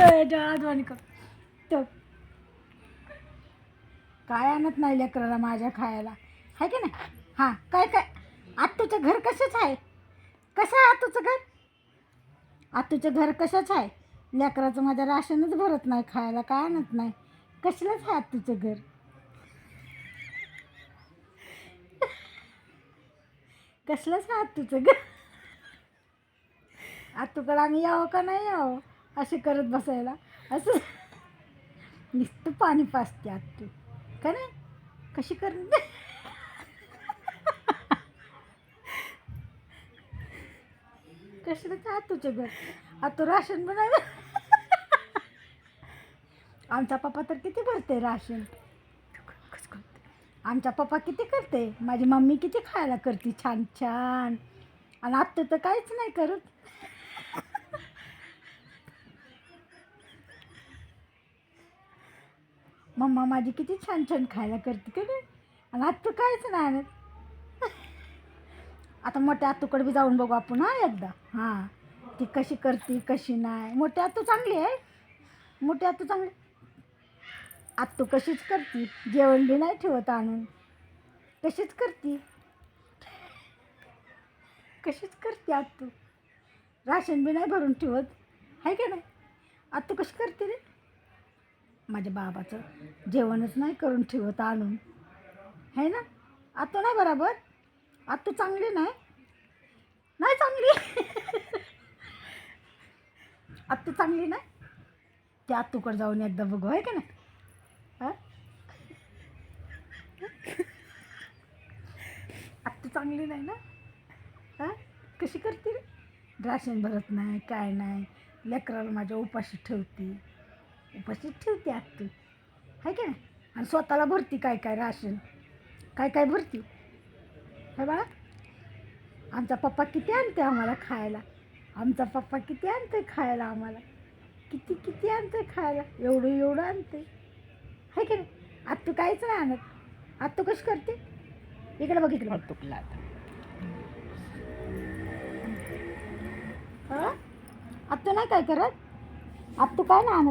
आठवणी कर तो काय आणत नाही लेकराला माझ्या खायला आहे की नाही. हां काय काय आत्तूचं घर कसंच आहे. कसं आहे आत्तूचं घर. आत्तूचं घर कसंच आहे. लेकराचं माझ्या राशनच भरत नाही खायला काय आणत नाही. कसलंच आहे आत्तूचं घर. कसलंच आहे आत्तूचं घर. आत्तूकडं आम्ही यावं का नाही यावं असे करत बसायला असं नुसतं पाणी पाजते आत्तू का नाही. कशी करते कसलंच आत्तूचं घर. आत्तू राशन बनावे. आमचा पप्पा तर किती भरते राशन. आमचा पप्पा किती करते. माझी मम्मी किती खायला करते छान छान. आणि आत्तू तर काहीच नाही करत. मम्मा माझी किती छान छान खायला करते का नाही. आणि आत्तू काहीच नाही आणत. आता मोठ्या आत्तूकडे बी जाऊन बघू आपण हां एकदा. हां ती कशी करते कशी नाही. मोठी आत्तू चांगली आहे. मोठी आत्तू चांगली. आत्तू कशीच करते. जेवण बी नाही ठेवत आणून. कशीच करते. कशीच करते आत्तू. राशन बी नाही भरून ठेवत आहे का नाही. आत्तू कशी करते रे. माझ्या बाबाचं जेवणच नाही करून ठेवत आणून आहे ना. आत्तू नाही बरोबर. आत्तू चांगली नाही. नाही चांगली. आत्तू चांगली नाही. ते आत्तूकडे जाऊन एकदा बघू आहे का नाही. हां आत्तू चांगली नाही ना. हां कशी करते रे. राशन भरत नाही काय नाही. लेकराला माझ्या उपाशी ठेवते. उपाशीच ठेवते आत्तू आहे का नाही. आणि स्वतःला भरती काय काय राशन काय काय भरती हे बाळा. आमचा पप्पा किती आणते आम्हाला खायला. आमचा पप्पा किती आणते खायला आम्हाला. किती किती आणते खायला. एवढं एवढं आणते आहे की नाही. आत्तू काहीच नाही आणत. आत्तू कशी करते. इकडे बघ इकडे बघ. तुकला हां आत्तू नाही काय करत. आत्तू काय नाही आणत.